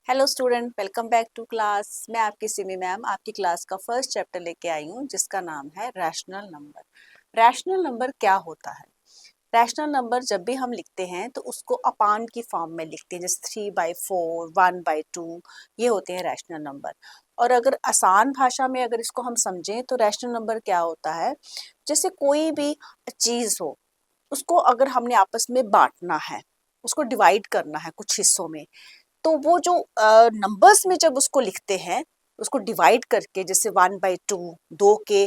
Hello student, welcome back to class. मैं आपकी Simi ma'am आपकी क्लास का फर्स्ट चैप्टर लेके आई हूँ जिसका नाम है रैशनल नंबर। रैशनल नंबर क्या होता है? रैशनल नंबर जब भी हम लिखते हैं तो उसको अपान की फॉर्म में लिखते हैं, जैसे 3/4, 1/2, ये होते हैं रैशनल नंबर। और अगर आसान भाषा में अगर इसको हम समझें तो रैशनल नंबर क्या होता है, जैसे कोई भी चीज़ हो उसको अगर हमने आपस में बांटना है, उसको डिवाइड करना है कुछ हिस्सों में, तो वो जो नंबर्स में जब उसको लिखते हैं, उसको डिवाइड करके, जैसे 1/2, दो के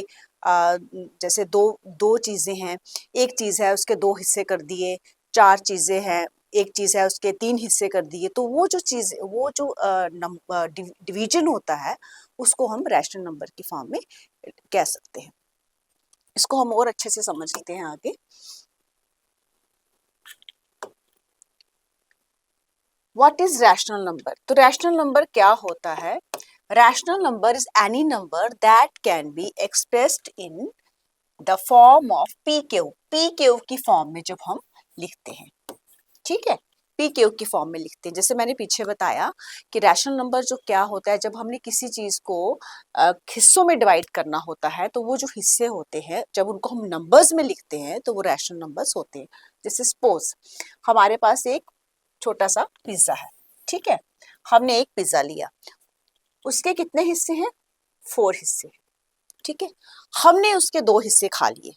जैसे दो दो चीजें हैं, एक चीज है उसके दो हिस्से कर दिए, चार चीजें हैं एक चीज है उसके तीन हिस्से कर दिए, तो वो जो चीज वो जो डिवीजन होता है उसको हम रैशनल नंबर की फॉर्म में कह सकते हैं। इसको हम और अच्छे से समझ लेते हैं आगे। What is rational number? तो रैशनल नंबर क्या होता है? Rational number is any number that can be expressed in the form of P Q. P Q की फॉर्म में जब हम लिखते हैं, ठीक है, पी क्यू की फॉर्म में लिखते हैं। जैसे मैंने पीछे बताया कि रैशनल नंबर जो क्या होता है, जब हमने किसी चीज को हिस्सों में डिवाइड करना होता है तो वो जो हिस्से होते हैं जब उनको हम नंबर्स में लिखते हैं तो वो रैशनल नंबर्स होते हैं। जैसे सपोज हमारे पास एक छोटा सा पिज्जा है, ठीक है, हमने एक पिज्जा लिया, उसके कितने हिस्से हैं? 4 हिस्से, ठीक है, हमने उसके 2 हिस्से खा लिए,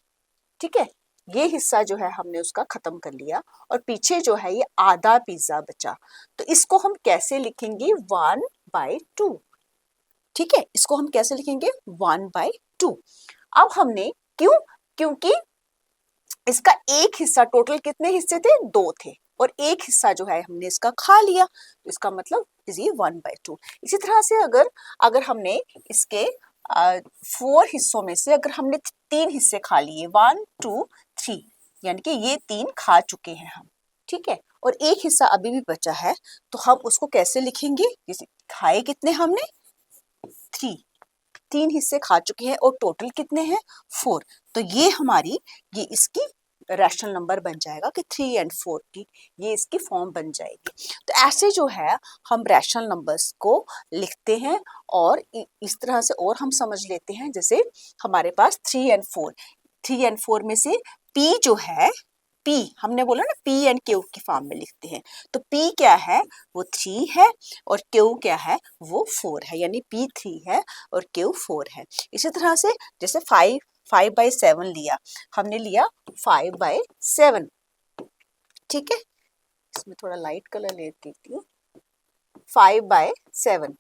ठीक है, ये हिस्सा जो है हमने उसका खत्म कर लिया और पीछे जो है ये आधा पिज्जा बचा, तो इसको हम कैसे लिखेंगे? 1/2, ठीक है, इसको हम कैसे लिखेंगे? 1/2। अब हमने क्यों? क्योंकि इसका एक हिस्सा, टोटल कितने हिस्से थे? 2 थे, और एक हिस्सा जो है हमने इसका खा लिया, तो इसका मतलब ये 1/2। इसी तरह से अगर अगर हमने इसके 4 हिस्सों में से अगर हमने 3 हिस्से खा लिए, 1 2 3, यानी कि ये 3 खा चुके हैं हम, ठीक है, और एक हिस्सा अभी भी बचा है, तो हम उसको कैसे लिखेंगे? जैसे खाए कितने हमने? 3, 3 हिस्से खा चुके हैं और टोटल कितने हैं? 4। तो ये हमारी, ये इसकी रैशनल नंबर बन जाएगा कि 3 और 4 की ये इसकी फॉर्म बन जाएगी। तो ऐसे जो है हम रैशनल नंबर्स को लिखते हैं, और इस तरह से और हम समझ लेते हैं। जैसे हमारे पास 3 और 4, 3 और 4 में से P जो है, P हमने बोला ना P एंड Q की फॉर्म में लिखते हैं, तो P क्या है? वो 3 है, और Q क्या है? वो 4 है, यानी P 3 है और Q 4 है। इसी तरह से जैसे 5/7 लिया, हमने लिया 5/7, ठीक है, इसमें थोड़ा लाइट कलर ले देती हूँ। 5/7,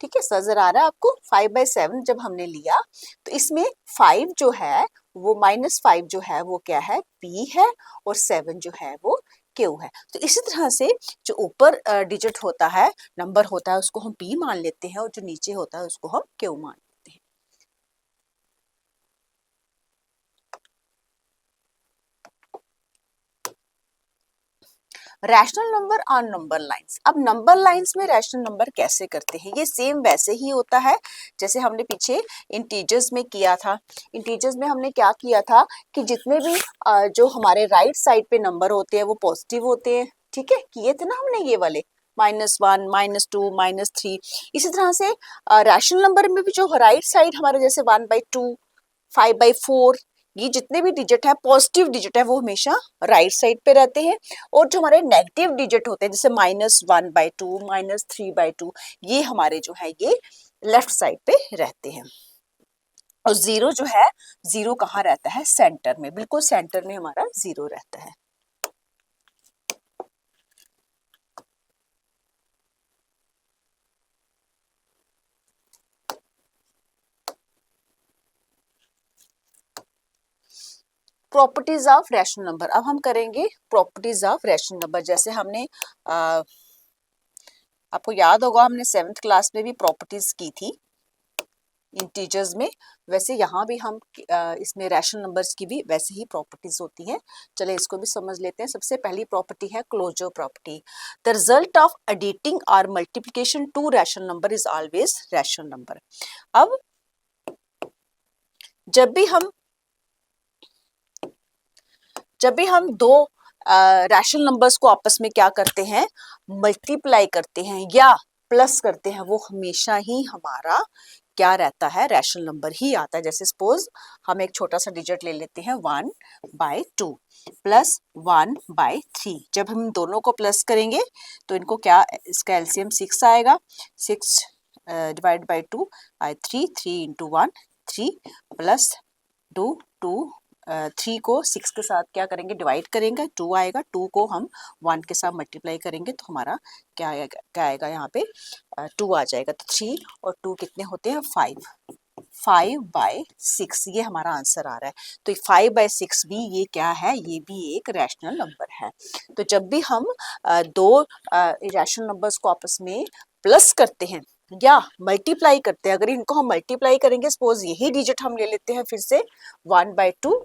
ठीक है, नजर आ रहा है आपको? 5/7 जब हमने लिया तो इसमें 5 जो है वो -5 जो है वो क्या है? P है, और 7 जो है वो Q है। तो इसी तरह से जो ऊपर डिजिट होता है, नंबर होता है, उसको हम P मान लेते हैं, और जो नीचे होता है उसको हम Q मान लेते हैं। Rational number on number lines. अब नंबर लाइंस में रैशनल नंबर कैसे करते हैं? ये सेम वैसे ही होता है जैसे हमने पीछे इंटीजर्स में किया था। इंटीजर्स में हमने क्या किया था कि जितने भी जो हमारे राइट साइड पे नंबर होते हैं वो पॉजिटिव होते हैं, ठीक है, किए थे ना हमने ये वाले, -1, -2, -3। इसी तरह से रैशनल नंबर में भी जो राइट साइड हमारे, जैसे 1/2, 5/4, ये जितने भी डिजिट है, पॉजिटिव डिजिट है, वो हमेशा राइट साइड पे रहते हैं। और जो हमारे नेगेटिव डिजिट होते हैं, जैसे -1/2, -3/2, ये हमारे जो है ये लेफ्ट साइड पे रहते हैं। और जीरो जो है, जीरो कहाँ रहता है? सेंटर में, बिल्कुल सेंटर में हमारा जीरो रहता है। Properties of rational number. अब हम करेंगे प्रॉपर्टीज ऑफ रैशनल नंबर। जैसे हमने आपको याद होगा हमने 7th क्लास में भी प्रॉपर्टीज की थी इंटीजर्स में, वैसे यहाँ भी हम इसमें रैशनल नंबर्स की भी वैसे ही प्रॉपर्टीज होती हैं। चले इसको भी समझ लेते हैं। सबसे पहली प्रॉपर्टी है closure property. The result of adding और multiplication two rational number is always rational number. अब जब भी हम दो रैशनल नंबर्स को आपस में क्या करते हैं, मल्टीप्लाई करते हैं या प्लस करते हैं, वो हमेशा ही हमारा क्या रहता है, रैशनल नंबर ही आता है। जैसे सपोज हम एक छोटा सा डिजिट ले लेते हैं 1/2 प्लस 1/3। जब हम दोनों को प्लस करेंगे तो इनको क्या, इसका एलसीएम 6 आएगा। 6 divide by 2 by 3, 3 into 1 3 plus 2 2 3 को 6 के साथ क्या करेंगे, डिवाइड करेंगे, 2 आएगा। 2 को हम 1 के साथ मल्टीप्लाई करेंगे तो हमारा क्या आएगा यहाँ पे 2 आ जाएगा। तो 3 और 2 कितने होते हैं, 5/6 ये हमारा आंसर आ रहा है। तो 5/6 भी ये क्या है, ये भी एक रैशनल नंबर है। तो जब भी हम दो रैशनल नंबर्स को आपस में प्लस करते हैं या मल्टीप्लाई करते हैं, अगर इनको हम मल्टीप्लाई करेंगे, सपोज यही डिजिट हम ले लेते हैं फिर से 1/2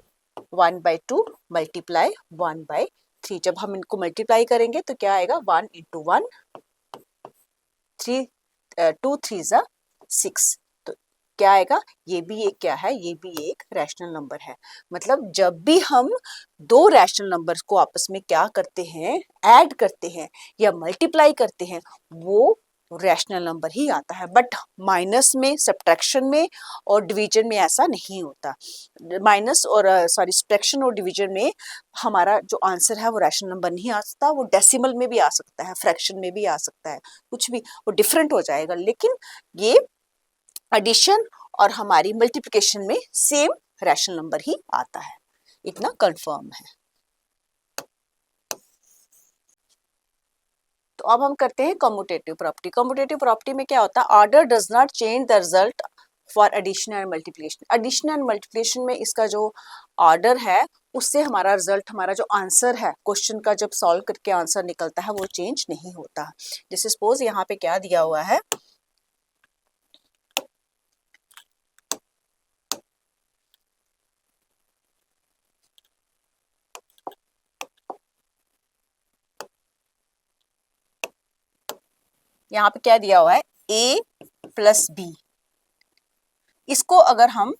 मल्टीप्लाई 1/3। जब हम इनको मल्टीप्लाई करेंगे तो क्या आएगा, 1 इंटू 1 3 2 3 ज़ा 6। तो क्या आएगा, ये भी एक क्या है, ये भी एक रैशनल नंबर है। मतलब जब भी हम दो रैशनल नंबर्स को आपस में क्या करते हैं, ऐड करते हैं या मल्टीप्लाई करते हैं, वो रैशनल नंबर ही आता है। बट माइनस में, सब्ट्रैक्शन में और डिवीजन में ऐसा नहीं होता। माइनस और सब्ट्रैक्शन और डिवीजन में हमारा जो आंसर है वो रैशनल नंबर नहीं आ सकता, वो डेसिमल में भी आ सकता है, फ्रैक्शन में भी आ सकता है, कुछ भी वो डिफरेंट हो जाएगा। लेकिन ये एडिशन और हमारी मल्टीप्लिकेशन में सेम रैशनल नंबर ही आता है, इतना कंफर्म है। तो अब हम करते हैं कम्यूटेटिव प्रॉपर्टी। कम्यूटेटिव प्रॉपर्टी में क्या होता है, order does not change the result for addition and multiplication. Addition and multiplication में इसका जो ऑर्डर है उससे हमारा रिजल्ट, हमारा जो आंसर है क्वेश्चन का, जब सॉल्व करके आंसर निकलता है वो चेंज नहीं होता। जैसे सपोज यहाँ पे क्या दिया हुआ है, यहाँ पे क्या दिया हुआ है, a प्लस बी। इसको अगर हम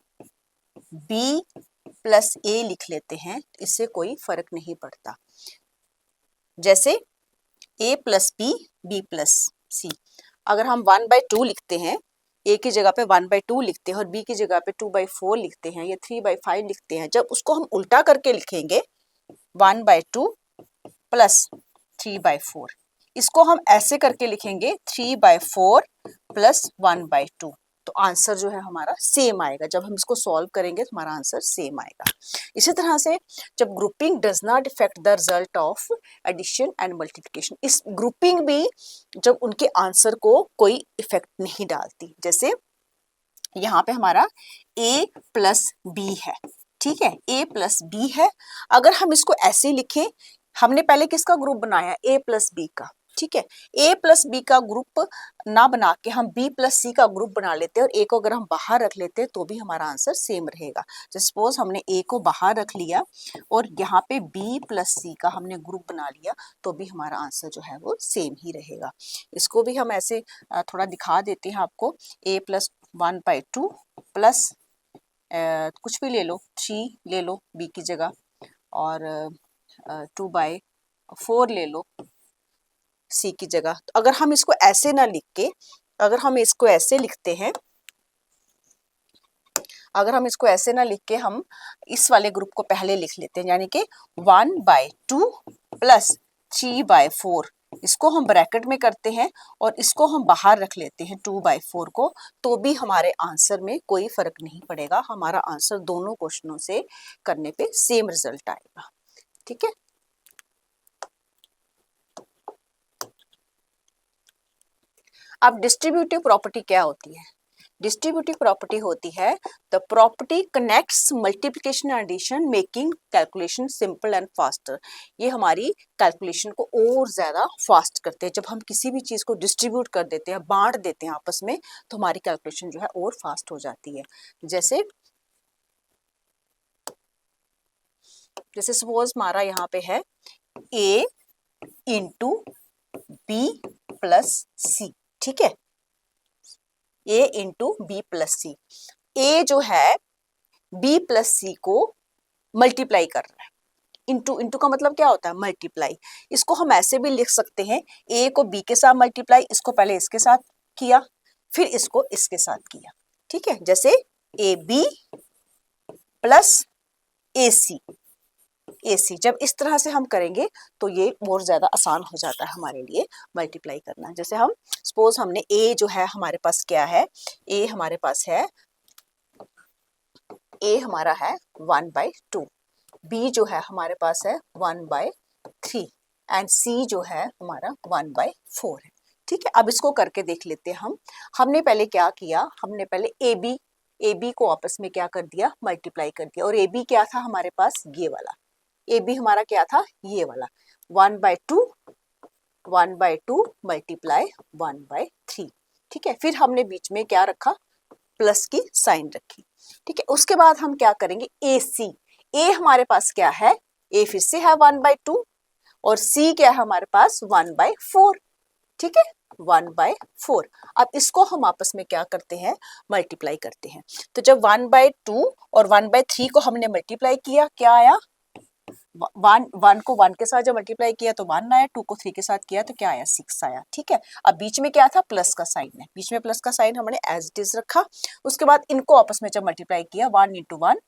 b प्लस a लिख लेते हैं इससे कोई फर्क नहीं पड़ता। जैसे a plus b plus c। अगर हम 1/2 लिखते हैं, a की जगह पे 1/2 लिखते हैं और b की जगह पे 2/4 लिखते हैं या 3/5 लिखते हैं, जब उसको हम उल्टा करके लिखेंगे 1/2 प्लस 3/4, इसको हम ऐसे करके लिखेंगे 3/4 प्लस 1/2, तो आंसर जो है हमारा सेम आएगा। जब हम इसको सॉल्व करेंगे तो हमारा आंसर सेम आएगा। इसी तरह से जब grouping does not effect the result of addition and multiplication, इस ग्रुपिंग भी जब उनके आंसर को कोई इफेक्ट नहीं डालती। जैसे यहाँ पे हमारा a प्लस बी है, ठीक है, a प्लस बी है। अगर हम इसको ऐसे लिखें, हमने पहले किसका ग्रुप बनाया, a प्लस बी का, ठीक है, a प्लस बी का ग्रुप ना बना के हम b प्लस सी का ग्रुप बना लेते हैं और a को अगर हम बाहर रख लेते हैं तो भी हमारा आंसर सेम रहेगा। तो सपोज हमने a को बाहर रख लिया और यहाँ पे b प्लस सी का हमने ग्रुप बना लिया तो भी हमारा आंसर जो है वो सेम ही रहेगा। इसको भी हम ऐसे थोड़ा दिखा देते हैं आपको, a प्लस 1/2 प्लस कुछ भी ले लो, 3 ले लो b की जगह और 2/4 ले लो सी की जगह। तो अगर हम इसको ऐसे ना लिख के, अगर हम इसको ऐसे लिखते हैं, अगर हम इसको ऐसे ना लिख के हम इस वाले ग्रुप को पहले लिख लेते हैं, यानी कि 1/2 प्लस 3/4, इसको हम ब्रैकेट में करते हैं और इसको हम बाहर रख लेते हैं 2/4 को, तो भी हमारे आंसर में कोई फर्क नहीं पड़ेगा। हमारा आंसर दोनों क्वेश्चनों से करने पे सेम रिजल्ट आएगा, ठीक है। अब डिस्ट्रीब्यूटिव प्रॉपर्टी क्या होती है, डिस्ट्रीब्यूटिव प्रॉपर्टी होती है the property connects multiplication and addition making calculation simple and faster. ये हमारी कैलकुलेशन को और ज्यादा फास्ट करते हैं। जब हम किसी भी चीज को डिस्ट्रीब्यूट कर देते हैं, बांट देते हैं आपस में, तो हमारी कैलकुलेशन जो है और फास्ट हो जाती है। जैसे सपोज हमारा यहाँ पे है a into B plus C, ठीक है, a into B plus C. a जो है b प्लस सी को मल्टीप्लाई कर रहा है, इंटू, इंटू का मतलब क्या होता है? मल्टीप्लाई। इसको हम ऐसे भी लिख सकते हैं, ए को बी के साथ मल्टीप्लाई, इसको पहले इसके साथ किया, फिर इसको इसके साथ किया, ठीक है। जैसे ए बी प्लस ए सी, ए सी जब इस तरह से हम करेंगे तो ये और ज्यादा आसान हो जाता है हमारे लिए मल्टीप्लाई करना। जैसे हम सपोज हमने ए जो है हमारे पास क्या है, ए हमारे पास है, ए हमारा है 1/2, बी जो है हमारे पास है 1/3 एंड सी जो है हमारा 1/4 है, ठीक है। अब इसको करके देख लेते हैं हम। हमने पहले क्या किया, हमने पहले ए बी को आपस में क्या कर दिया, मल्टीप्लाई कर दिया। और ए बी क्या था हमारे पास, ये वाला ए बी हमारा क्या था, ये वाला 1/2 मल्टीप्लाई 1/3, ठीक है। फिर हमने बीच में क्या रखा, प्लस की साइन रखी, ठीक है। उसके बाद हम क्या करेंगे, ए सी, ए हमारे पास क्या है, ए फिर से है 1/2 और सी क्या है हमारे पास 1/4, ठीक है, 1/4। अब इसको हम आपस में क्या करते हैं, मल्टीप्लाई करते हैं। तो जब 1/2 और 1/3 को हमने मल्टीप्लाई किया, क्या आया, वन को 1 के साथ जब मल्टीप्लाई किया तो 1 आया, 2 को 3 के साथ किया तो क्या आया, 6 आया, ठीक है। अब बीच में क्या था, प्लस का साइन है, बीच में प्लस का साइन हमने एज इट इज रखा। उसके बाद इनको आपस में जब मल्टीप्लाई किया, 1 × 1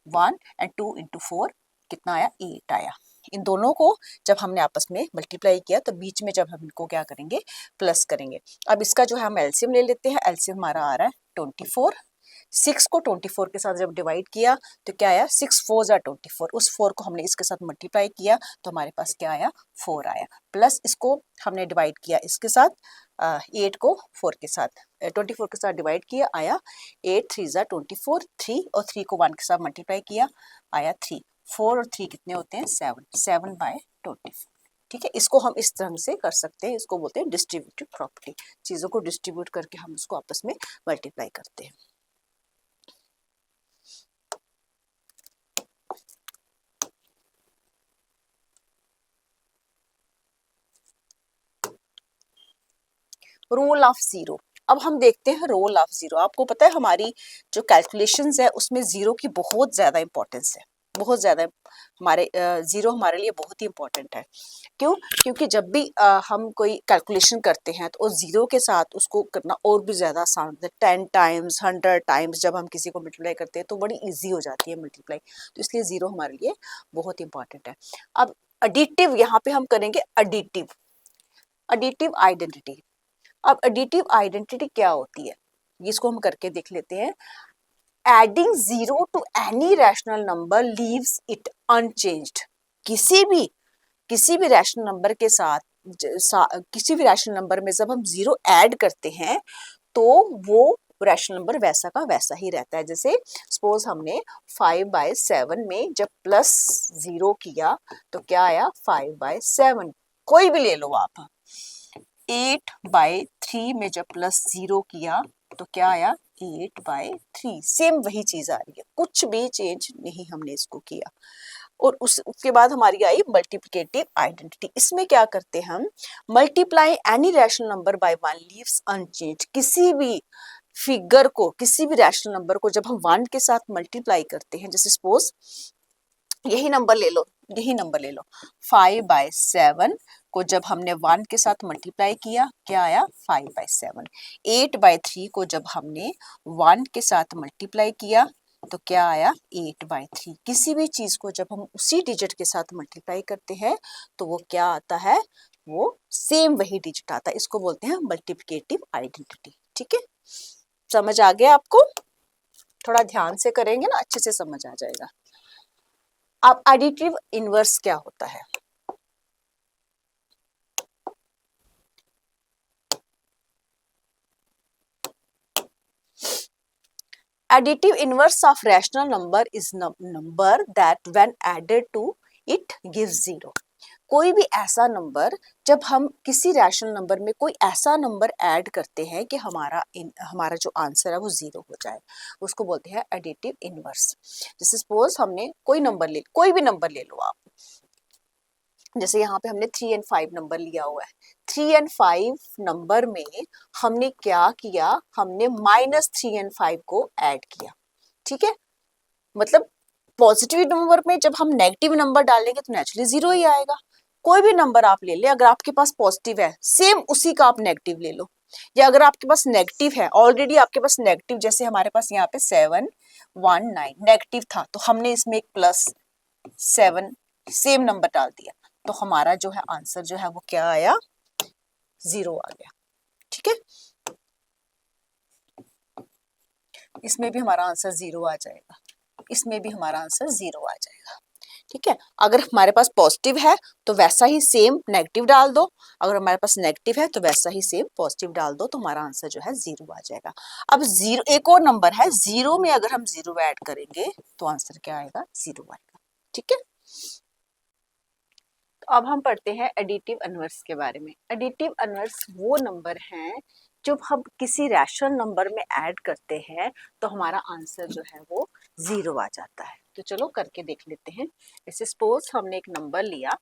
1 एंड 2 × 4 कितना आया, 8 आया। इन दोनों को जब हमने आपस में मल्टीप्लाई किया तो बीच में जब हम इनको क्या करेंगे, प्लस करेंगे। अब इसका जो है हम एलसीएम ले लेते हैं, एलसीएम हमारा आ रहा है 24। 6 को 24 के साथ जब डिवाइड किया तो क्या आया, 6 4 ज़ा 24, उस 4 को हमने इसके साथ मल्टीप्लाई किया तो हमारे पास क्या आया, 4 आया। प्लस इसको हमने डिवाइड किया इसके साथ, 8 को 4 के साथ 24 के साथ डिवाइड किया, आया 8 3 ज़ा 24, 3 और 3 को 1 के साथ मल्टीप्लाई किया, आया 3। 4 और 3 कितने होते हैं, 7/24, ठीक है। इसको हम इस तरह से कर सकते हैं, इसको बोलते हैं डिस्ट्रीब्यूटिव प्रॉपर्टी। चीज़ों को डिस्ट्रीब्यूट करके हम इसको आपस में मल्टीप्लाई करते हैं। Role of zero. अब हम देखते हैं रोल ऑफ जीरो। आपको पता है हमारी जो कैलकुलेशंस है उसमें जीरो की बहुत ज्यादा इंपॉर्टेंस है, बहुत ज्यादा। हमारे जीरो हमारे लिए बहुत ही इंपॉर्टेंट है। क्यों? क्योंकि जब भी हम कोई कैलकुलेशन करते हैं तो जीरो के साथ उसको करना और भी ज्यादा आसान होता है। 10 टाइम्स 100 टाइम्स जब हम किसी को मल्टीप्लाई करते हैं तो बड़ी ईजी हो जाती है मल्टीप्लाई, तो इसलिए जीरो हमारे लिए बहुत इंपॉर्टेंट है। अब एडिटिव, यहाँ पे हम करेंगे एडिटिव, एडिटिव आइडेंटिटी। अब एडिटिव आइडेंटिटी क्या होती है, इसको हम करके देख लेते हैं। Adding zero to any rational number leaves it unchanged. किसी भी रैशनल नंबर के साथ किसी भी रैशनल नंबर में जब हम जीरो ऐड करते हैं तो वो रैशनल नंबर वैसा का वैसा ही रहता है। जैसे सपोज हमने 5/7 में जब प्लस जीरो किया तो क्या आया, 5/7, कोई भी ले लो आप। 8/3 में जब प्लस जीरो किया तो क्या आया, 8/3, सेम वही चीज आ रही है, कुछ भी चेंज नहीं हमने इसको किया। और उसके बाद हमारी आई मल्टीप्लिकेटिव आइडेंटिटी। इसमें क्या करते हैं हम, multiply any rational number by 1 leaves unchanged. किसी भी फिगर को, किसी भी रैशनल नंबर को जब हम 1 के साथ मल्टीप्लाई करते हैं, जैसे सपोज यही नंबर ले लो, 5/7 को जब हमने 1 के साथ मल्टीप्लाई किया क्या आया, 5/7। 8/3 को जब हमने 1 के साथ मल्टीप्लाई किया तो क्या आया, 8/3। किसी भी चीज को जब हम उसी डिजिट के साथ मल्टीप्लाई करते हैं तो वो क्या आता है, वो सेम वही डिजिट आता है। इसको बोलते हैं मल्टीप्लिकेटिव आइडेंटिटी, ठीक है। समझ आ गया आपको? थोड़ा ध्यान से करेंगे ना अच्छे से समझ आ जाएगा। अब एडिटिव इनवर्स क्या होता है, additive inverse of rational number is number that when added to it gives zero। कोई भी ऐसा नंबर, जब हम किसी रैशनल नंबर में कोई ऐसा नंबर ऐड करते हैं कि हमारा जो आंसर है वो जीरो हो जाए, उसको बोलते हैं एडिटिव इनवर्स। जैसे सपोज हमने कोई भी नंबर ले लो आप, जैसे यहाँ पे हमने 3 और 5 नंबर लिया हुआ है। 3 और 5 नंबर में हमने क्या किया, हमने -3 और 5 को ऐड किया, ठीक है। मतलब पॉजिटिव नंबर में जब हम नेगेटिव नंबर डालेंगे तो नेचुरली जीरो ही आएगा। कोई भी नंबर आप ले ले, अगर आपके पास पॉजिटिव है सेम उसी का आप नेगेटिव ले लो, या अगर आपके पास नेगेटिव है ऑलरेडी आपके पास नेगेटिव, जैसे हमारे पास यहाँ पे 719 नेगेटिव था तो हमने इसमें एक +7 सेम नंबर डाल दिया, तो हमारा जो है आंसर जो है वो क्या आया, जीरो आ गया। ठीक है, इसमें भी हमारा आंसर जीरो आ जाएगा, इसमें भी हमारा आंसर जीरो आ जाएगा। ठीक है, अगर हमारे पास पॉजिटिव है तो वैसा ही सेम नेगेटिव डाल दो, अगर हमारे पास नेगेटिव है तो वैसा ही सेम पॉजिटिव डाल दो, तो हमारा आंसर जो है जीरो आ जाएगा। अब जीरो, एक और नंबर है, जीरो में अगर हम जीरो ऐड करेंगे तो आंसर क्या आएगा, जीरो आएगा। ठीक है, तो अब हम पढ़ते हैं एडिटिव इनवर्स के बारे में। एडिटिव इनवर्स वो नंबर हैं जब हम किसी रैशनल नंबर में ऐड करते हैं तो हमारा आंसर जो है वो जीरो आ जाता है। तो चलो करके देख लेते हैं। जैसे सपोज हमने एक नंबर लिया,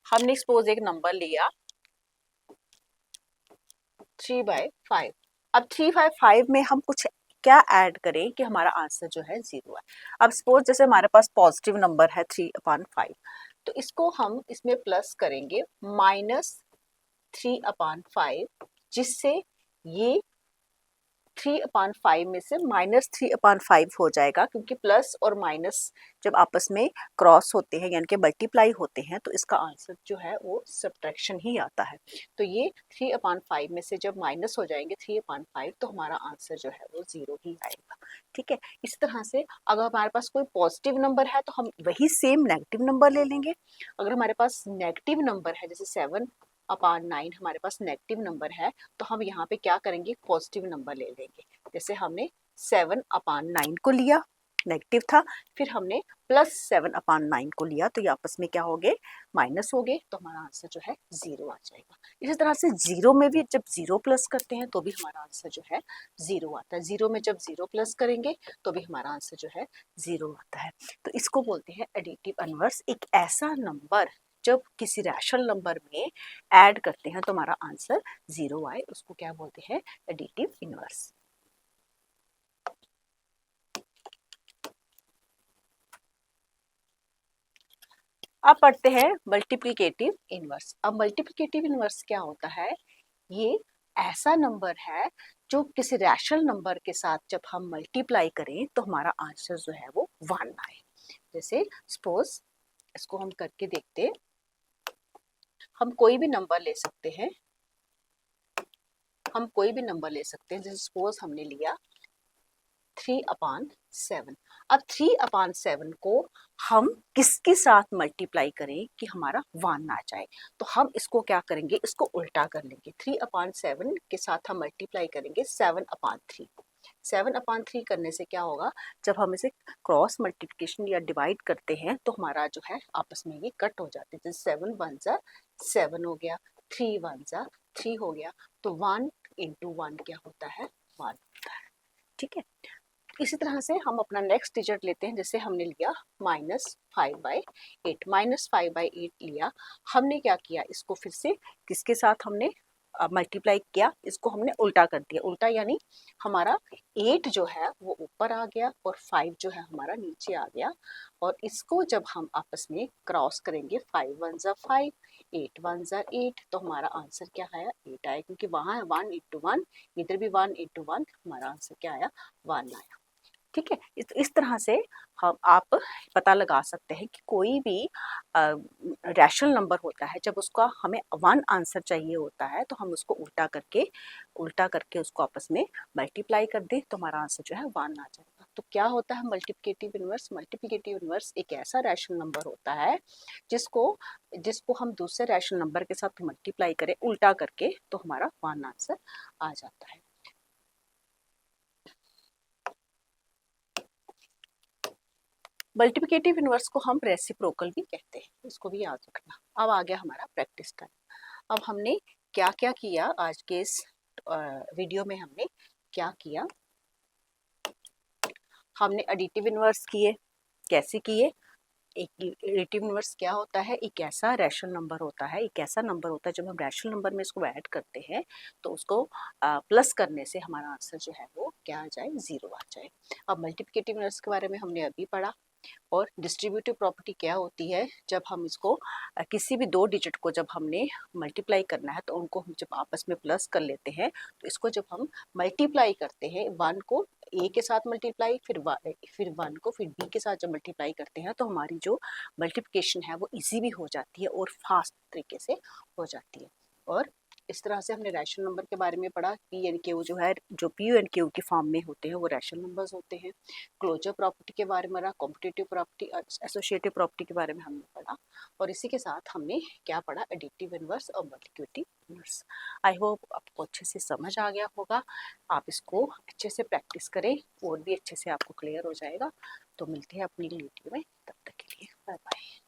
हमने सपोज एक नंबर लिया 3/5। अब 3/5 में हम कुछ क्या ऐड करें कि हमारा आंसर जो है जीरो है। अब सपोज जैसे हमारे पास पॉजिटिव नंबर है 3/5, तो इसको हम इसमें प्लस करेंगे -3/5, जिससे ये 3/5 में से -3/5 हो जाएगा, क्योंकि प्लस और माइनस जब आपस में क्रॉस होते हैं यानी कि मल्टीप्लाई होते हैं तो इसका आंसर जो है वो सब्ट्रैक्शन ही आता है। तो ये 3/5 में से जब माइनस हो जाएंगे 3/5 तो हमारा आंसर जो है वो जीरो ही आएगा। ठीक है, इस तरह से अगर हमारे पास कोई पॉजिटिव नंबर है तो हम वही सेम नेगेटिव नंबर ले लेंगे। अगर हमारे पास नेगेटिव नंबर है जैसे 7/9 हमारे पास नेगेटिव नंबर है, तो हम यहाँ पे क्या करेंगे, पॉजिटिव नंबर ले लेंगे। जैसे हमने 7/9 को लिया, नेगेटिव था, फिर हमने +7/9 को लिया, तो ये आपस में क्या हो गए, माइनस हो गए, तो हमारा आंसर जो है जीरो आ जाएगा। इसी तरह से जीरो में भी जब जीरो प्लस करते हैं तो भी हमारा आंसर जो है जीरो आता है। जीरो में जब जीरो प्लस करेंगे तो भी हमारा आंसर जो है जीरो आता है। तो इसको बोलते हैं एडिटिव इनवर्स। एक ऐसा नंबर जब किसी रैशनल नंबर में ऐड करते हैं तो हमारा आंसर जीरो आए, उसको क्या बोलते हैं, एडिटिव इनवर्स। अब पढ़ते हैं मल्टीप्लिकेटिव इनवर्स। अब मल्टीप्लिकेटिव इनवर्स क्या होता है, ये ऐसा नंबर है जो किसी रैशनल नंबर के साथ जब हम मल्टीप्लाई करें तो हमारा आंसर जो है वो 1 आए। जैसे सपोज इसको हम करके देखते हैं, हम कोई भी नंबर ले सकते हैं, हम कोई भी नंबर ले सकते हैं। जैसे सपोज हमने लिया 3/7। अब 3/7 को हम किसके साथ मल्टीप्लाई करें कि हमारा 1 आ जाए, तो हम इसको क्या करेंगे, इसको उल्टा कर लेंगे। 3/7 के साथ हम मल्टीप्लाई करेंगे 7/3। 7/3 करने से क्या होगा, जब हम इसे क्रॉस मल्टीप्लिकेशन या डिवाइड करते हैं तो हमारा जो है आपस में ये कट हो जाते हैं। जैसे 7 1 जा 7 हो गया, 3 1 जा 3 हो गया, तो 1 × 1 क्या होता है, 1 होता है। ठीक है, इसी तरह से हम अपना नेक्स्ट डिजिट लेते हैं। जैसे हमने लिया -5/8, -5/8 लिया, हमने क्या किया, इसको फिर से किसके साथ हमने मल्टीप्लाई किया, इसको हमने उल्टा कर दिया। उल्टा यानी हमारा 8 जो है वो ऊपर आ गया और 5 जो है हमारा नीचे आ गया, और इसको जब हम आपस में क्रॉस करेंगे 5 1 जा 5, 8 1 जा 8, तो हमारा आंसर क्या आया, 8 आया, क्योंकि वहां है 1 × 1, इधर भी 1 × 1, हमारा आंसर क्या आया, 1 आया। ठीक है, इस तरह से हम आप पता लगा सकते हैं कि कोई भी रैशनल नंबर होता है, जब उसका हमें 1 आंसर चाहिए होता है तो हम उसको उल्टा करके उसको आपस में मल्टीप्लाई कर दें तो हमारा आंसर जो है 1 आ जाएगा। तो क्या होता है मल्टीप्लिकेटिव इनवर्स? मल्टीप्लिकेटिव इनवर्स एक ऐसा रैशनल नंबर होता है जिसको जिसको हम दूसरे रैशनल नंबर के साथ मल्टीप्लाई करें उल्टा करके तो हमारा 1 आंसर आ जाता है। मल्टीप्लिकेटिव इनवर्स को हम रेसिप्रोकल भी कहते हैं, इसको भी याद रखना। अब आ गया हमारा प्रैक्टिस टाइम। अब हमने क्या क्या किया आज के इस वीडियो में, हमने क्या किया, हमने एडिटिव इनवर्स किए, कैसे किए, एक एडिटिव इनवर्स क्या होता है, एक ऐसा रैशनल नंबर होता है, एक ऐसा नंबर होता है जब हम रैशनल नंबर में इसको ऐड करते हैं तो उसको प्लस करने से हमारा आंसर जो है वो क्या आ जाए, 0 आ जाए। अब मल्टीप्लिकेटिव इनवर्स के बारे में हमने अभी पढ़ा। और डिस्ट्रीब्यूटिव प्रॉपर्टी क्या होती है, जब हम इसको किसी भी दो डिजिट को जब हमने मल्टीप्लाई करना है तो उनको हम जब आपस में प्लस कर लेते हैं तो इसको जब हम मल्टीप्लाई करते हैं, वन को ए के साथ मल्टीप्लाई, फिर वन को फिर बी के साथ जब मल्टीप्लाई करते हैं तो हमारी जो मल्टीप्लिकेशन है वो इजी भी हो जाती है और फास्ट तरीके से हो जाती है। और इस तरह से हमने रैशनल नंबर के बारे में पढ़ा। पी एंड क्यू जो है, जो पी एंड क्यू की फॉर्म में होते हैं वो रैशनल नंबर्स होते हैं। क्लोजर प्रॉपर्टी के बारे में पढ़ा, कॉम्पिटिटिव प्रॉपर्टी, एसोसिएटिव प्रॉपर्टी के बारे में हमने पढ़ा। और इसी के साथ हमने क्या पढ़ा, एडिटिव इनवर्स और मल्टीप्लिकेटिव इनवर्स। आई होप आपको अच्छे से समझ आ गया होगा। आप इसको अच्छे से प्रैक्टिस करें और भी अच्छे से आपको क्लियर हो जाएगा। तो मिलते हैं अपनी वीडियो में, तब तक के लिए बाय बाय।